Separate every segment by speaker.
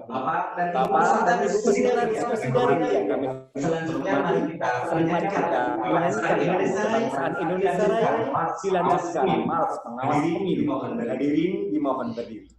Speaker 1: Bapak dan Ibu peserta diskusi dari yang kami selanjutnya mari kita menyanyikan kebangsaan Indonesia Raya dilanjutkan Mars pengawas pemilu. Hadirin dimohon berdiri.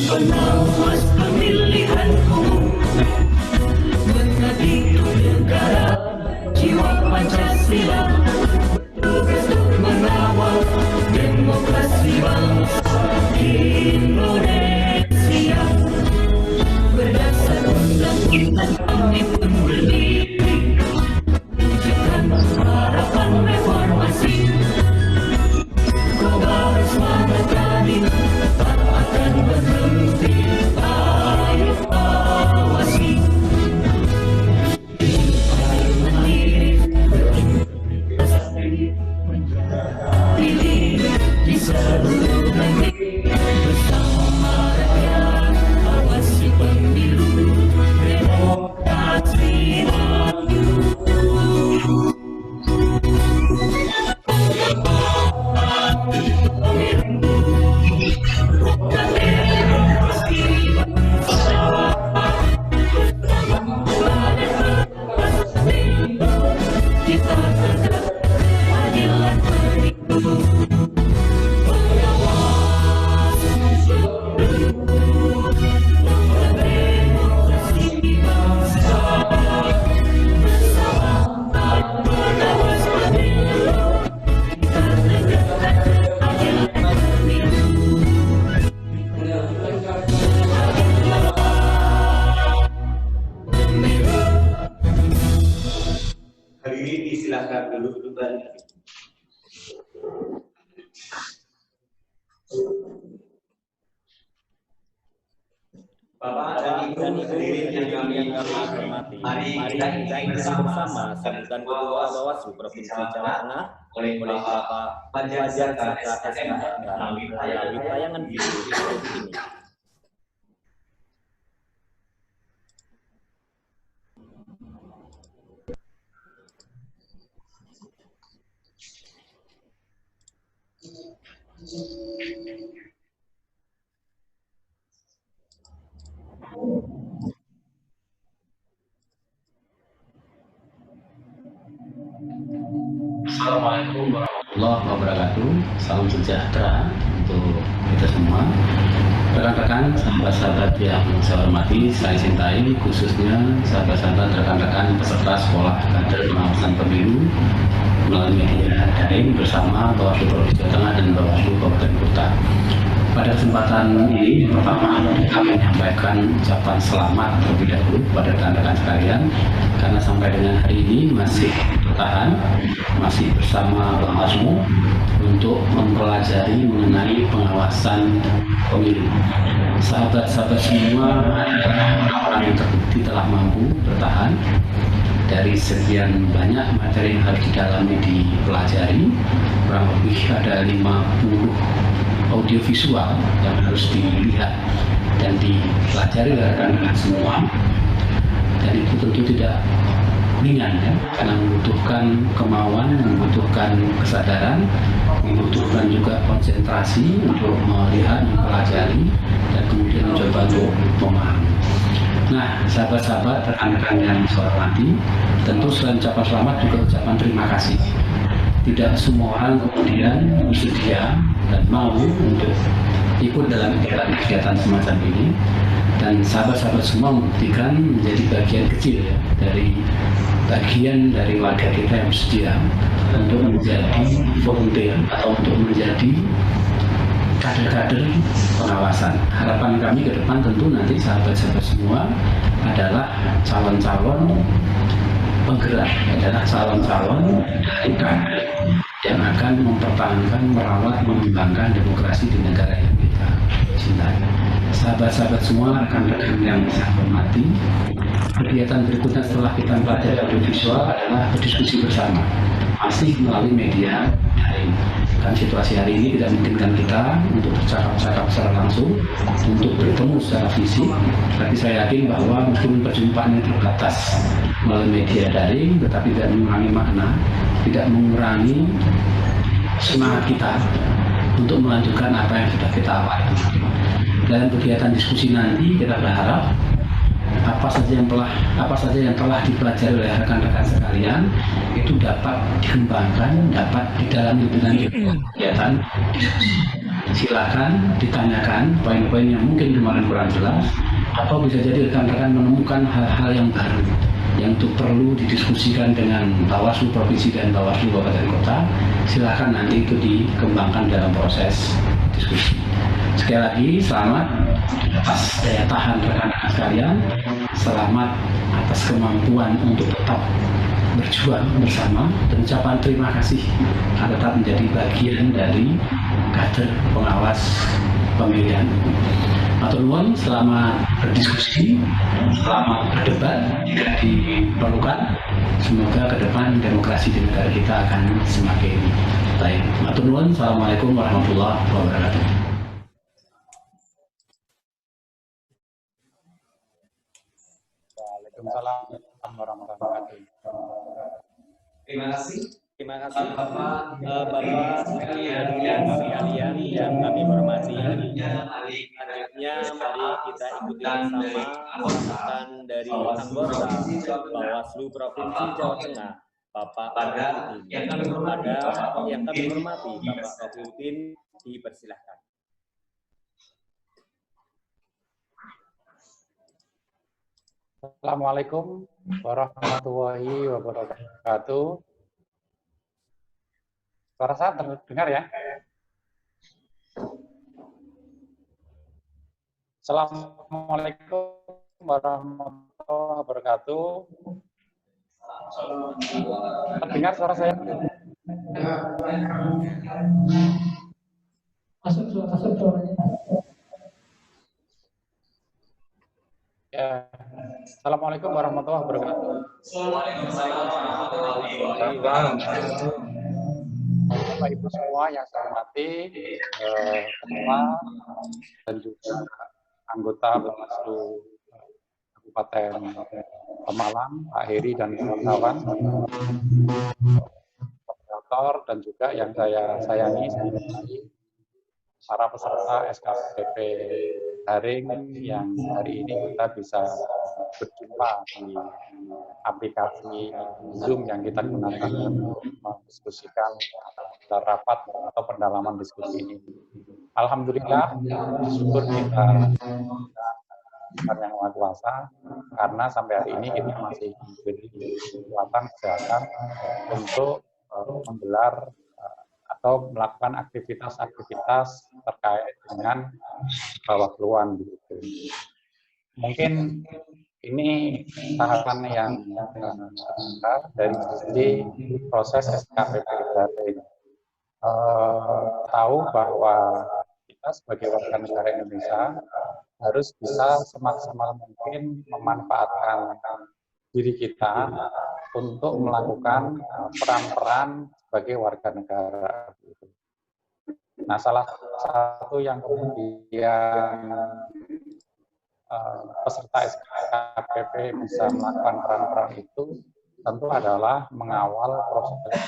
Speaker 2: Pengawas pemilihan umum mengabdi negara, jiwa Pancasila, untuk mengawal demokrasi bangsa Indonesia. Berdasar undang-undang kami pun berdiri, wujudkan harapan reformasi. Kobar semangat kami tak akan berhenti, ayo awasi. Ayo mandiri, pilih di seluruh negeri. Bersama rakyat, awasi pemilu, demokrasi maju.
Speaker 1: Hadirin disilahkan duduk kembali. Bapak dan Ibu hadirin yang kami hormati, mari kita ikuti bersama sambutan Ketua Bawaslu Provinsi Jawa Tengah oleh Bapak Fajar Zaka SKM melalui tayangan video ini.
Speaker 3: Assalamualaikum warahmatullahi wabarakatuh. Salam sejahtera untuk kita semua. Rekan-rekan, sahabat-sahabat yang saya hormati, saya cintai, khususnya sahabat-sahabat rekan-rekan peserta sekolah kader pengawasan pemilu melalui media daring bersama Bawaslu Provinsi Jawa Tengah dan Bawaslu Kabupaten Kota. Pada kesempatan ini, pertama kami menyampaikan ucapan selamat terlebih dahulu kepada rekan-rekan sekalian, karena sampai dengan hari ini masih bertahan, masih bersama Bawaslu untuk mempelajari mengenai pengawasan pemilu. Sahabat-sahabat semua adalah orang-orang yang terbukti telah mampu bertahan dari sekian banyak materi yang harus didalami dipelajari. Kurang lebih ada 50 audiovisual yang harus dilihat dan dipelajari oleh rekan-rekan semua, dan itu tentu tidak ringan ya, karena membutuhkan kemauan, membutuhkan kesadaran, membutuhkan juga konsentrasi untuk melihat, mempelajari, dan kemudian mencoba untuk memahami. Nah, sahabat-sahabat, rekan-rekan yang saya hormati, tentu selain ucapan selamat juga ucapan terima kasih. Tidak semua orang kemudian bersedia dan mau untuk ikut dalam kegiatan semacam ini, dan sahabat-sahabat semua membuktikan menjadi bagian kecil ya, dari bagian dari warga kita yang bersedia untuk menjadi volunteer atau untuk menjadi kader-kader pengawasan. Harapan kami ke depan tentu nanti sahabat-sahabat semua adalah calon-calon penggerak, adalah calon-calon dari kader yang akan mempertahankan, merawat, mengembangkan demokrasi di negara yang kita cintai. Sahabat-sahabat semua, rekan-rekan yang saya hormati, kegiatan berikutnya setelah kita mempelajari audiovisual adalah berdiskusi bersama, masih melalui media daring. Kan situasi hari ini tidak memungkinkan kita untuk bercakap-cakap secara langsung, untuk bertemu secara fisik, tapi saya yakin bahwa meskipun perjumpaannya terbatas melalui media daring, tetapi tidak mengurangi makna, tidak mengurangi semangat kita untuk melanjutkan apa yang sudah kita awali. Dalam kegiatan diskusi nanti kita berharap apa saja yang telah dipelajari oleh rekan-rekan sekalian itu dapat dikembangkan, dapat didalami dengan kegiatan diskusi. Silakan ditanyakan poin-poin yang mungkin kemarin kurang jelas, atau bisa jadi rekan-rekan menemukan hal-hal yang baru yang itu perlu didiskusikan dengan Bawaslu Provinsi dan Bawaslu Kabupaten Kota. Silakan nanti itu dikembangkan dalam proses diskusi. Sekali lagi selamat atas daya tahan rekan-rekan sekalian, selamat atas kemampuan untuk tetap berjuang bersama, dan ucapan terima kasih karena tetap menjadi bagian dari kader pengawas pemilihan. Matur nuwun, selamat berdiskusi, selamat berdebat jika diperlukan. Semoga ke depan demokrasi di negara kita akan semakin baik. Matur nuwun, assalamualaikum warahmatullahi wabarakatuh.
Speaker 4: Waalaikumsalam warahmatullahi wabarakatuh.
Speaker 5: Terima kasih.
Speaker 1: Terima kasih Bapak sekalian yang kami hormati. Selanjutnya mari kita ikuti bersama pembukaan dari anggota Bawaslu Provinsi Jawa Tengah, Bapak Raffiuddin. Yang kami hormati, Bapak Raffiuddin, dipersilahkan.
Speaker 4: Assalamualaikum warahmatullahi wabarakatuh. Suara saya terdengar ya? Assalamualaikum warahmatullahi wabarakatuh. Terdengar suara saya?
Speaker 2: Masuk suaranya.
Speaker 4: Ya. Assalamualaikum warahmatullahi wabarakatuh. Bapak Ibu semua yang saya hormati, ketua dan juga anggota Bawaslu Kabupaten Pemalang, Pak Heri dan kawan-kawan, operator dan juga yang saya sayangi, para peserta SKPP daring yang hari ini kita bisa berjumpa di aplikasi Zoom yang kita gunakan untuk mendiskusikan rapat atau pendalaman diskusi ini. Alhamdulillah, syukur kita Tuhan yang Maha Kuasa, karena sampai hari ini kita masih diberi kekuatan kesehatan untuk menggelar atau melakukan aktivitas-aktivitas terkait dengan Bawasluan gitu. Mungkin ini tahapan yang dari sisi proses SKPP daring. Tahu bahwa kita sebagai warga negara Indonesia harus bisa semaksimal mungkin memanfaatkan diri kita untuk melakukan peran-peran sebagai warga negara. Nah, salah satu yang kemudian peserta SKPP bisa melakukan peran-peran itu tentu adalah mengawal proses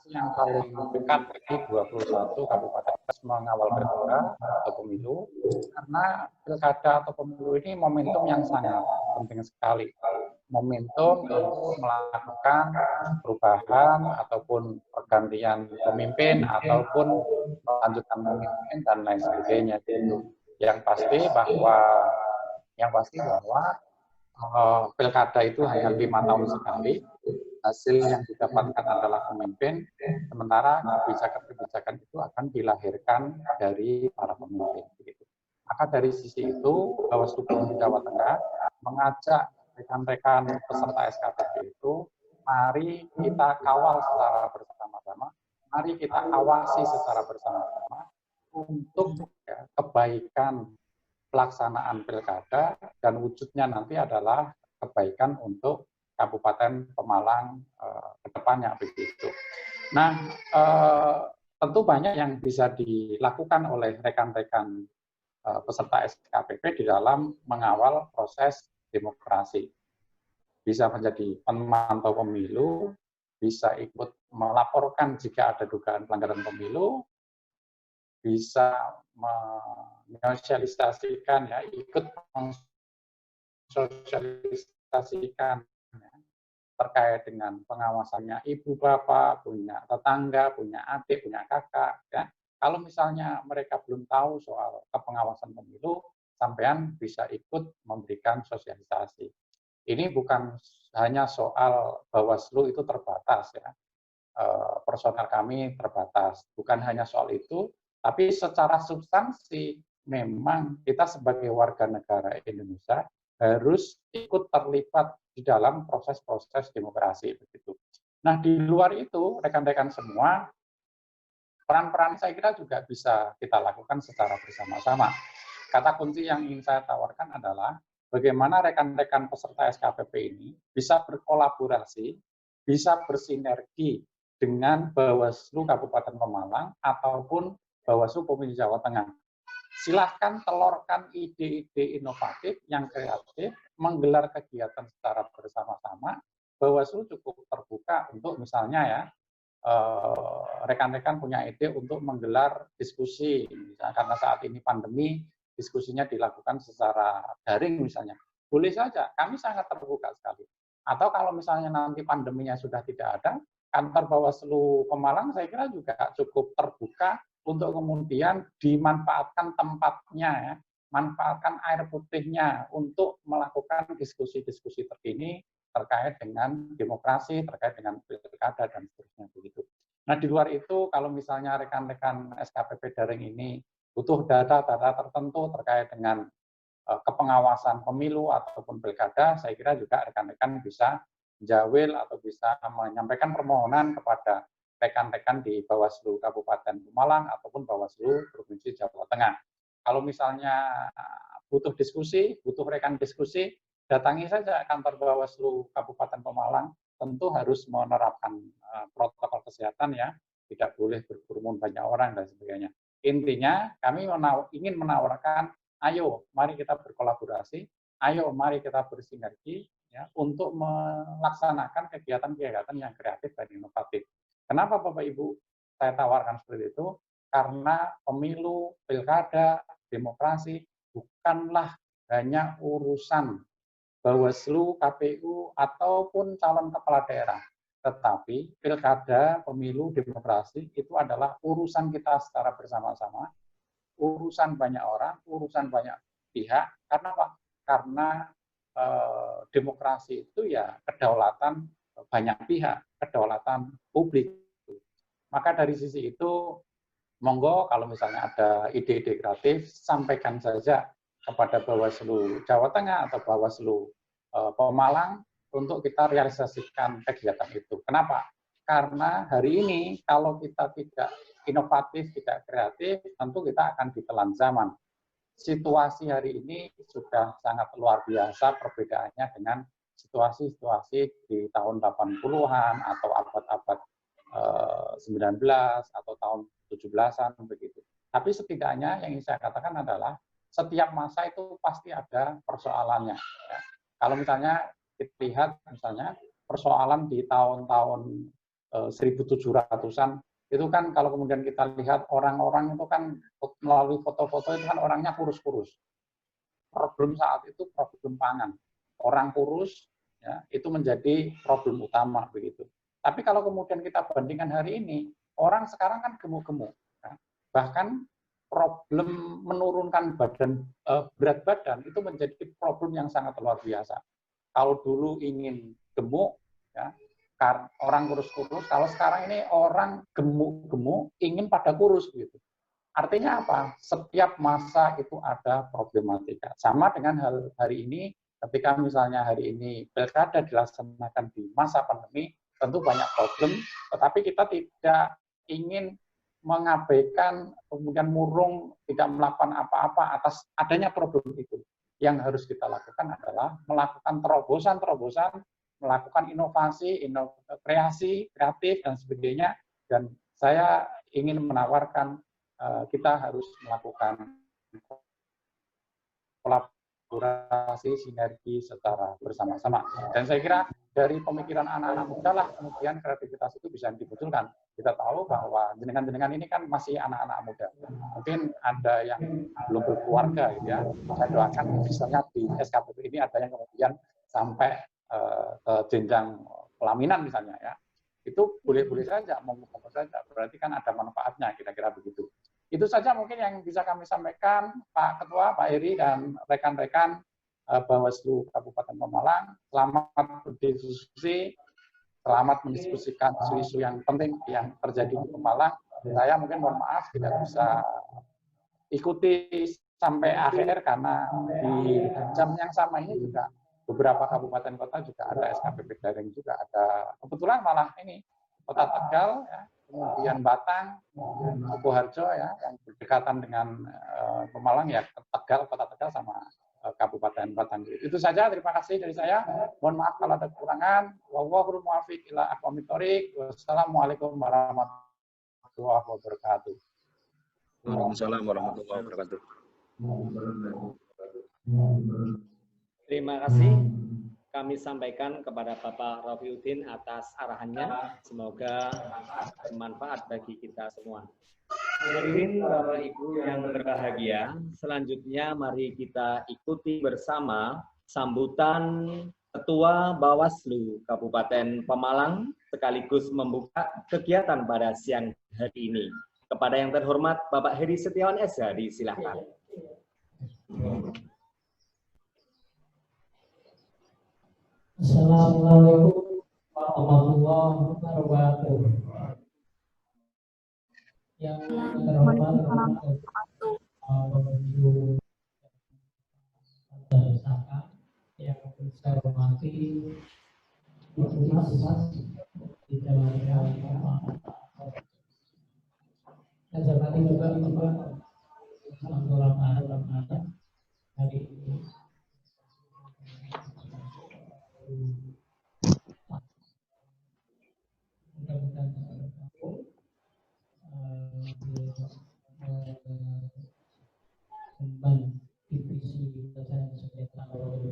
Speaker 4: yang paling dekat di 21 kabupaten mengawal pilkada atau pemilu, karena pilkada atau pemilu ini momentum yang sangat penting sekali. Momentum untuk melakukan perubahan ataupun pergantian pemimpin ataupun melanjutkan pemimpin dan lain sebagainya. Yang pasti bahwa pilkada itu hanya 5 tahun sekali. Hasil yang didapatkan adalah pemimpin, sementara kebijakan-kebijakan itu akan dilahirkan dari para pemimpin. Maka dari sisi itu, Bawaslu Provinsi Jawa Tengah mengajak rekan-rekan peserta SKPP itu, mari kita kawal secara bersama-sama, mari kita awasi secara bersama-sama untuk kebaikan pelaksanaan pilkada, dan wujudnya nanti adalah kebaikan untuk Kabupaten Pemalang ke depannya begitu. Nah, tentu banyak yang bisa dilakukan oleh rekan-rekan peserta SKPP di dalam mengawal proses demokrasi. Bisa menjadi pemantau pemilu, bisa ikut melaporkan jika ada dugaan pelanggaran pemilu, bisa mensosialisasikan, ikut mensosialisasikan terkait dengan pengawasannya ibu bapak, punya tetangga, punya adik, punya kakak. Kalau misalnya mereka belum tahu soal kepengawasan pemilu, sampean bisa ikut memberikan sosialisasi. Ini bukan hanya soal Bawaslu itu terbatas personal kami terbatas. Bukan hanya soal itu, tapi secara substansi memang kita sebagai warga negara Indonesia harus ikut terlibat di dalam proses-proses demokrasi begitu. Nah, di luar itu rekan-rekan semua, peran-peran saya kira juga bisa kita lakukan secara bersama-sama. Kata kunci yang ingin saya tawarkan adalah bagaimana rekan-rekan peserta SKPP ini bisa berkolaborasi, bisa bersinergi dengan Bawaslu Kabupaten Pemalang ataupun Bawaslu Provinsi Jawa Tengah. Silahkan telurkan ide-ide inovatif yang kreatif, menggelar kegiatan secara bersama-sama. Bawaslu cukup terbuka untuk misalnya rekan-rekan punya ide untuk menggelar diskusi, misalnya karena saat ini pandemi, diskusinya dilakukan secara daring misalnya. Boleh saja, kami sangat terbuka sekali. Atau kalau misalnya nanti pandeminya sudah tidak ada, kantor Bawaslu Pemalang saya kira juga cukup terbuka untuk kemudian dimanfaatkan tempatnya, manfaatkan air putihnya untuk melakukan diskusi-diskusi terkini terkait dengan demokrasi, terkait dengan pilkada dan seterusnya begitu. Nah, di luar itu kalau misalnya rekan-rekan SKPP daring ini butuh data-data tertentu terkait dengan kepengawasan pemilu ataupun pilkada, saya kira juga rekan-rekan bisa jawil atau bisa menyampaikan permohonan kepada rekan-rekan di Bawaslu Kabupaten Pemalang ataupun Bawaslu Provinsi Jawa Tengah. Kalau misalnya butuh diskusi, butuh rekan diskusi, datangi saja kantor Bawaslu Kabupaten Pemalang. Tentu harus menerapkan protokol kesehatan tidak boleh berkerumun banyak orang dan sebagainya. Intinya kami ingin menawarkan, ayo mari kita berkolaborasi, ayo mari kita bersinergi untuk melaksanakan kegiatan-kegiatan yang kreatif dan inovatif. Kenapa Bapak Ibu saya tawarkan seperti itu? Karena pemilu, pilkada, demokrasi bukanlah hanya urusan Bawaslu, KPU, ataupun calon kepala daerah. Tetapi pilkada, pemilu, demokrasi itu adalah urusan kita secara bersama-sama, urusan banyak orang, urusan banyak pihak. Karena apa? Karena demokrasi itu ya kedaulatan banyak pihak, kedaulatan publik. Maka dari sisi itu, monggo kalau misalnya ada ide-ide kreatif, sampaikan saja kepada Bawaslu Jawa Tengah atau Bawaslu Pemalang untuk kita realisasikan kegiatan itu. Kenapa? Karena hari ini kalau kita tidak inovatif, tidak kreatif, tentu kita akan ditelan zaman. Situasi hari ini sudah sangat luar biasa perbedaannya dengan situasi-situasi di tahun 80-an atau abad-abad 19 atau tahun 17-an begitu. Tapi setidaknya yang ingin saya katakan adalah setiap masa itu pasti ada persoalannya. Ya. Kalau misalnya kita lihat misalnya persoalan di tahun-tahun 1700-an itu kan kalau kemudian kita lihat orang-orang itu kan melalui foto-foto itu kan orangnya kurus-kurus. Problem saat itu problem pangan. Orang kurus ya, itu menjadi problem utama begitu. Tapi kalau kemudian kita bandingkan hari ini, orang sekarang kan gemuk-gemuk. Ya. Bahkan problem menurunkan berat badan itu menjadi problem yang sangat luar biasa. Kalau dulu ingin gemuk, ya, orang kurus-kurus, kalau sekarang ini orang gemuk-gemuk ingin pada kurus gitu. Artinya apa? Setiap masa itu ada problematika. Sama dengan hal hari ini, ketika misalnya hari ini pilkada dilaksanakan di masa pandemi, tentu banyak problem, tetapi kita tidak ingin mengabaikan, kemudian murung, tidak melakukan apa-apa atas adanya problem itu. Yang harus kita lakukan adalah melakukan terobosan-terobosan, melakukan inovasi, kreasi, kreatif, dan sebagainya. Dan saya ingin menawarkan kita harus melakukan kolaborasi, sinergi secara bersama-sama. Dan saya kira dari pemikiran anak-anak muda lah kemudian kreativitas itu bisa dimunculkan. Kita tahu bahwa jenengan-jenengan ini kan masih anak-anak muda. Mungkin ada yang belum berkeluarga gitu ya. Saya doakan misalnya di SKPP ini ada yang kemudian sampai ke jenjang pelaminan misalnya ya. Itu boleh-boleh saja, mau-mau saja. Berarti kan ada manfaatnya kira-kira begitu. Itu saja mungkin yang bisa kami sampaikan, Pak Ketua, Pak Heri, dan rekan-rekan Bawaslu Kabupaten Pemalang. Selamat berdiskusi, selamat mendiskusikan isu-isu yang penting yang terjadi di Pemalang. Saya mungkin mohon maaf tidak bisa ikuti sampai akhir karena di jam yang sama ini juga beberapa kabupaten kota juga ada SKPP daring juga ada. Kebetulan malah ini Kota Tegal, ya, kemudian Batang, Sukoharjo ya, yang berdekatan dengan Pemalang ya Tegal, Kota Tegal sama Kabupaten Batang. Itu saja, terima kasih dari saya. Mohon maaf kalau ada kekurangan. Wallahul muwaffiq ila aqwamit thoriq. Wassalamualaikum warahmatullahi wabarakatuh.
Speaker 6: Waalaikumsalam warahmatullahi wabarakatuh.
Speaker 1: Terima kasih kami sampaikan kepada Bapak Rafiuddin atas arahannya. Semoga bermanfaat bagi kita semua. Hadirin Bapak Ibu yang berbahagia, selanjutnya mari kita ikuti bersama sambutan Ketua Bawaslu Kabupaten Pemalang sekaligus membuka kegiatan pada siang hari ini. Kepada yang terhormat Bapak Heri Setiawan SH, silakan.
Speaker 7: Assalamualaikum warahmatullahi wabarakatuh. Yang terhormat pemilu bersama yang saya hormati Mas di jalannya dan saya hormati juga Bapak Ramadan hari ini. Mudah-mudahan kembali divisi penyelesaian sengketa yang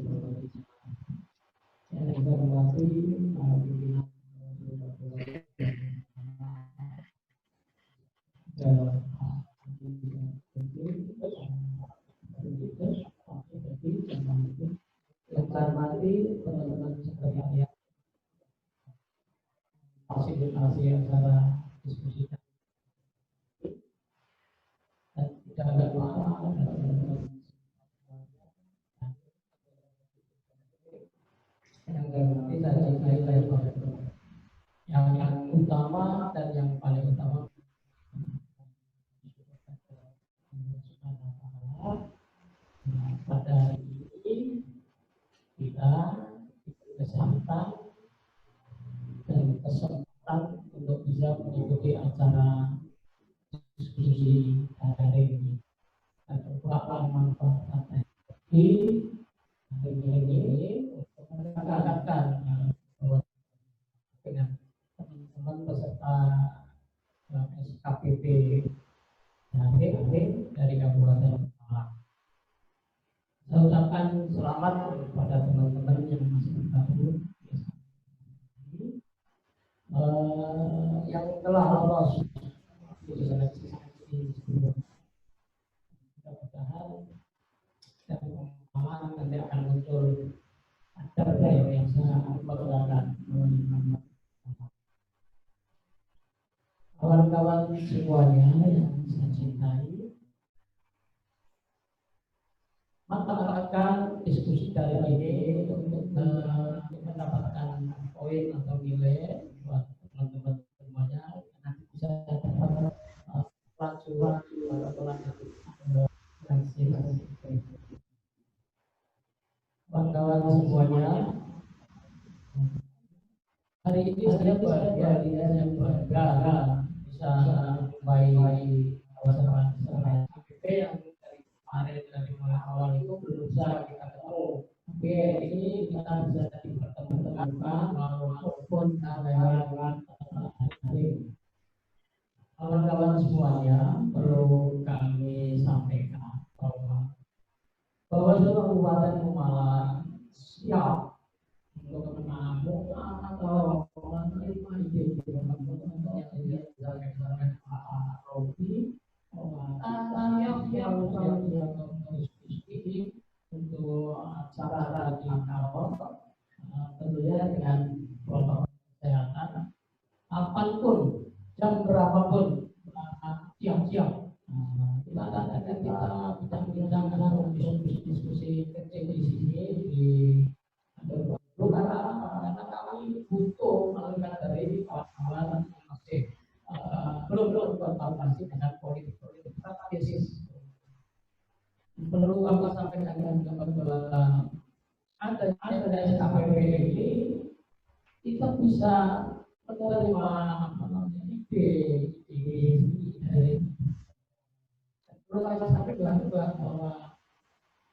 Speaker 7: kita hormati yang fasilitasi acara diskusi dan tidak ada masalah yang utama dan yang paling utama pada hari ini kita kesempatan dan kesempatan untuk bisa mengikuti acara diskusi daring ini dan berapa manfaat di hari ini untuk mendapatkan dengan teman-teman peserta SKPP daring dari Kabupaten Malang. Saya ucapkan selamat kepada teman-teman yang masih bergabung yang telah lolos uji seleksi sebelumnya. Mudah-mudahan dan pengalaman nanti akan muncul ada yang sangat membanggakan. Kawan-kawan semuanya yang saya cintai, manfaatkan diskusi dari ini untuk mendapatkan poin atau nilai buat teman-teman semuanya, nanti bisa dapat kawan-kawan semuanya. Hari ini saya bangga bisa membaik kawasan KPP yang dari kemarin dari mulai awal itu belum bisa kita ketemu. Tapi ini kita bisa jadi pertemuan maupun lewat kawan-kawan semuanya. Perlu kami sampaikan bahwa Kabupaten Malang siap untuk menampung atau menerima ide teman-teman yang disampaikan Pak Robi, yang diskusi untuk acara di kantor, tentunya dengan protokol kesehatan, kapanpun, jam berapapun, siap-siap. Kita akan bincang-bincang diskusi kecil di sini di karena kami butuh melakukan dari kawan-kawan yang masih belum berkomunikasi dengan politik strategis. Perlu kami sampaikan bahwa ada SKPP ini kita bisa menerima ide dari perlu kami sampaikan bahwa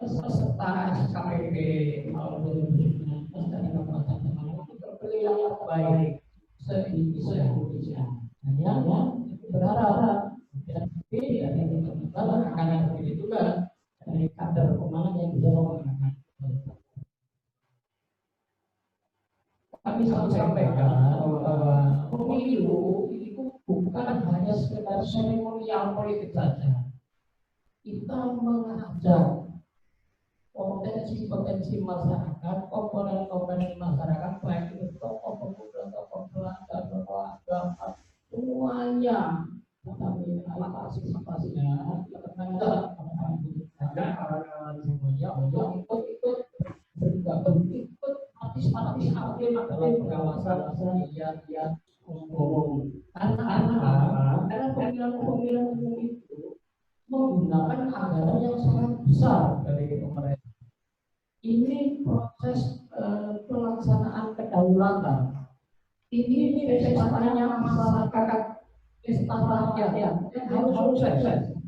Speaker 7: peserta SKPP tahun 2019 dari Kabupaten Malang itu terpilih yang baik se-Indonesia. Hanya berharap dan dari teman-teman akan terpilih juga dari kader Pemalang yang bisa menggunakan. Kami sampaikan bahwa pemilu itu bukan hanya sekedar seremonial politik saja. Kita mengajak potensi masyarakat, komponen masyarakat, baik itu tokoh pemuda, tokoh belajar, tokoh agama, semuanya kami partisipasinya terkait kawan-kawan semuanya untuk ikut bergabung, ikut partisipasi aktif dalam pengawasan lihat umum. Karena pemilihan umum itu menggunakan anggaran yang sangat besar dari pemerintah. Ini proses pelaksanaan kedaulatan. Ini pestanya masyarakat, pesta rakyat yang harus sukses.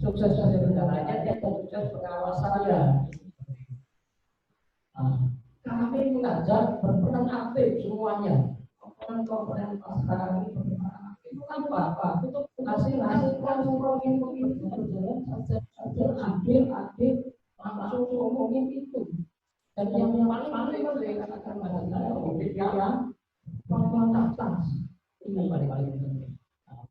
Speaker 7: Sukses negaranya dan sukses pengawasannya. Kami mengajak berperan aktif semuanya. Komponen masyarakat ini berperan aktif. Itu kan apa? Untuk hasil transformasi ini berjalan adil langsung ngomongin itu. Dan yang paling penting katakan masalah yang formalitas ini paling penting.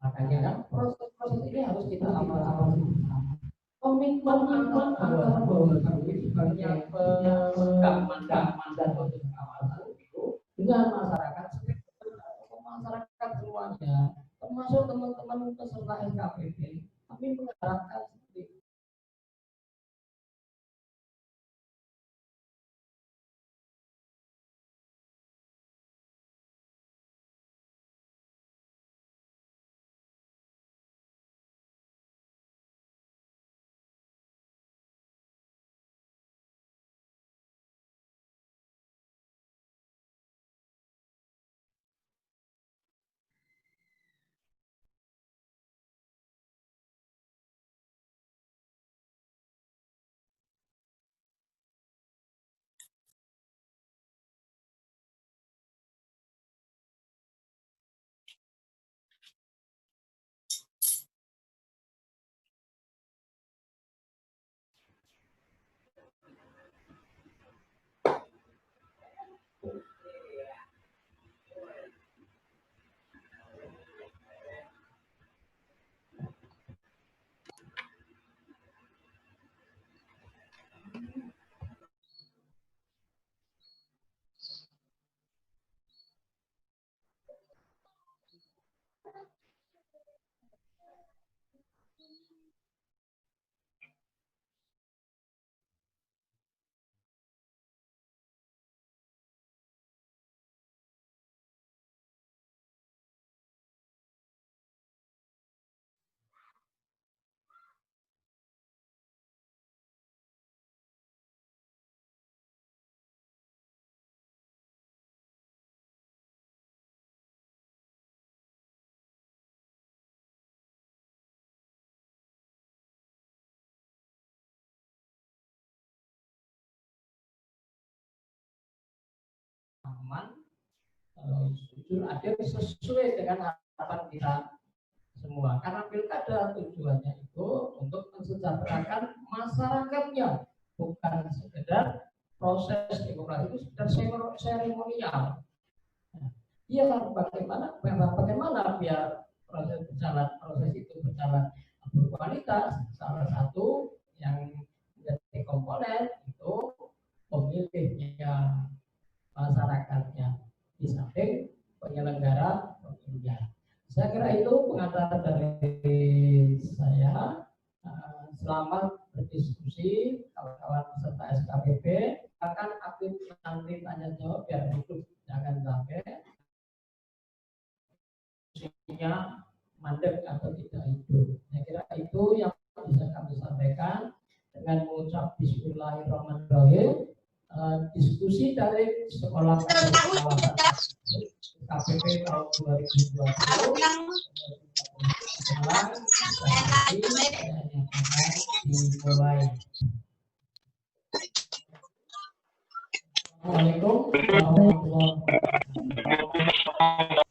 Speaker 7: Makanya proses ini harus kita awasi bersama. Komitmen antara bahwa kami sebagai pemegang mandat untuk pengawasan itu dengan masyarakat semuanya, termasuk teman-teman peserta SKPP. Kami mengharapkan seperti itu. Aman, jujur, adil, sesuai dengan harapan kita semua. Karena pilkada tujuannya itu untuk mensejahterakan masyarakatnya, bukan sekedar proses demokrasi itu sekedar seremonial. Iya, bagaimana biar proses itu berjalan berkualitas. Salah satu yang menjadi komponen itu pemilihnya, masyarakatnya, di samping penyelenggara pemilihan. Saya kira itu pengantar dari saya. Selamat berdiskusi kawan-kawan peserta SKPP. Akan aktif nanti tanya jawab biar hidup, jangan sampai diskusinya mandek atau tidak hidup. Saya kira itu yang bisa kami sampaikan dengan mengucap Bismillahirrahmanirrahim. Diskusi dari sekolah kawasan KPP tahun 2020 dimulai. Assalamualaikum warahmatullahi wabarakatuh.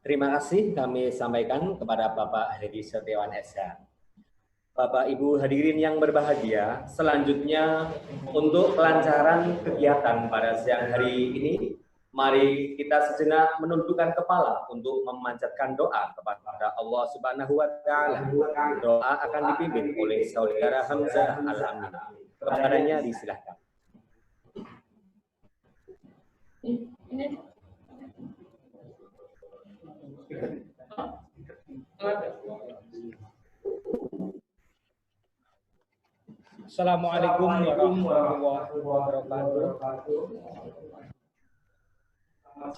Speaker 1: Terima kasih kami sampaikan kepada Bapak Hedi Setiawan SH. Bapak Ibu hadirin yang berbahagia, selanjutnya untuk kelancaran kegiatan pada siang hari ini, mari kita sejenak menundukkan kepala untuk memanjatkan doa kepada Allah Subhanahu wa Ta'ala. Doa akan dipimpin oleh Saudara Hamzah Al-Amin. Kepadanya disilahkan.
Speaker 8: Assalamualaikum warahmatullahi wabarakatuh.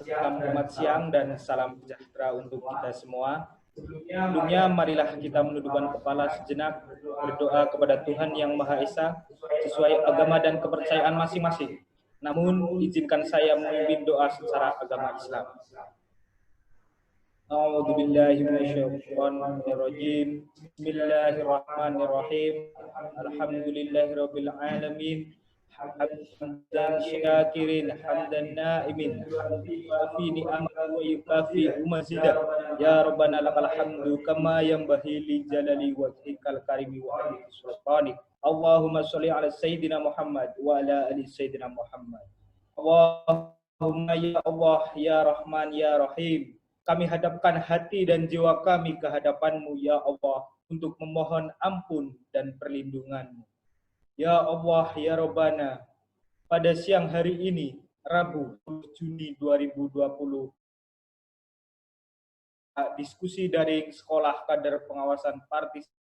Speaker 8: Selamat siang dan salam sejahtera untuk kita semua. Sebelumnya marilah kita menundukkan kepala sejenak, berdoa kepada Tuhan Yang Maha Esa sesuai agama dan kepercayaan masing-masing. Namun izinkan saya memimpin doa secara agama Islam. A'udzu billahi minasyaitonir rajim. Bismillahirrahmanirrahim. Alhamdulillahirabbil alamin. hamdan syakirin hamdan na'imin fi ni'amati wa yukafi mazidah ya rabbana lakal hamdu kama yanbaghi li jalali wajhikal karimi wa ali sultanik. Allahumma sholli ala sayyidina Muhammad wa ala ali sayyidina Muhammad. Allahumma ya Allah ya Rahman ya Rahim, kami hadapkan hati dan jiwa kami ke hadapan-Mu ya Allah untuk memohon ampun dan perlindungan-Mu. Ya Allah ya Rabbana, pada siang hari ini Rabu 10 Juni 2020, diskusi daring Sekolah Kader Pengawasan Partisipasi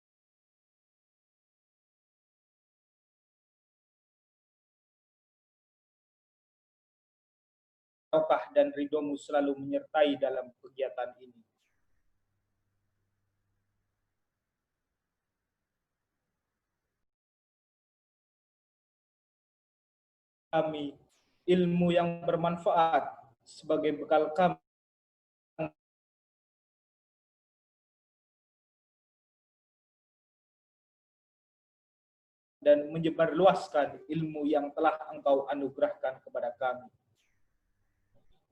Speaker 8: barokah dan ridho-Mu selalu menyertai dalam kegiatan ini. Kami ilmu yang bermanfaat sebagai bekal kami dan menyebarluaskan ilmu yang telah Engkau anugerahkan kepada kami.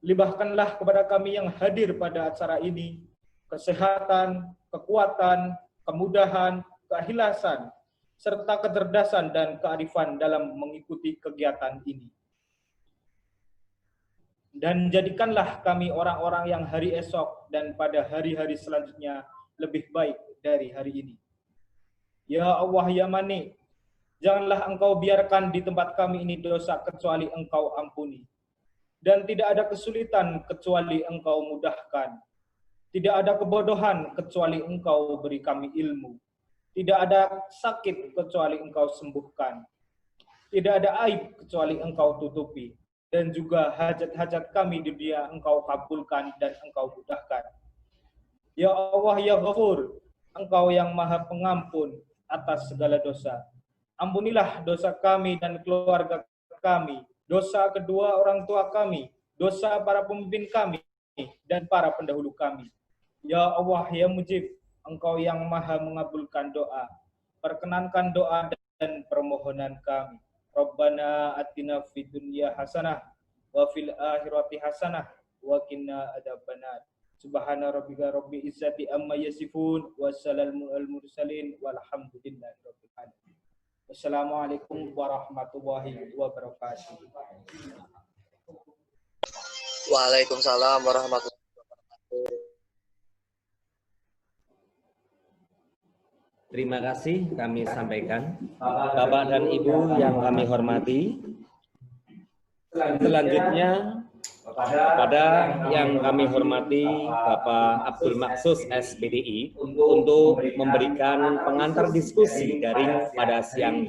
Speaker 8: Limpahkanlah kepada kami yang hadir pada acara ini kesehatan, kekuatan, kemudahan, keikhlasan, serta kecerdasan dan kearifan dalam mengikuti kegiatan ini. Dan jadikanlah kami orang-orang yang hari esok dan pada hari-hari selanjutnya lebih baik dari hari ini. Ya Allah ya Mani, janganlah Engkau biarkan di tempat kami ini dosa kecuali Engkau ampuni. Dan tidak ada kesulitan kecuali Engkau mudahkan. Tidak ada kebodohan kecuali Engkau beri kami ilmu. Tidak ada sakit kecuali Engkau sembuhkan. Tidak ada aib kecuali Engkau tutupi. Dan juga hajat-hajat kami di dunia Engkau kabulkan dan Engkau mudahkan. Ya Allah ya Ghafur, Engkau yang Maha Pengampun atas segala dosa. Ampunilah dosa kami dan keluarga kami, dosa kedua orang tua kami, dosa para pemimpin kami, dan para pendahulu kami. Ya Allah ya Mujib, Engkau yang Maha mengabulkan doa. Perkenankan doa dan permohonan kami. Rabbana atina fid dunya hasanah wa fil akhirati hasanah wa qina adzabannar. Subhana rabbika rabbil izzati amma yasifun wa salamun al mursalin walhamdulillahi rabbil alamin. Wassalamualaikum warahmatullahi wabarakatuh.
Speaker 6: Waalaikumsalam warahmatullahi wabarakatuh.
Speaker 1: Terima kasih kami sampaikan. Bapak dan Ibu yang kami hormati, selanjutnya kepada yang kami hormati Bapak Abdul Maksus SPDI untuk memberikan pengantar diskusi daring pada siang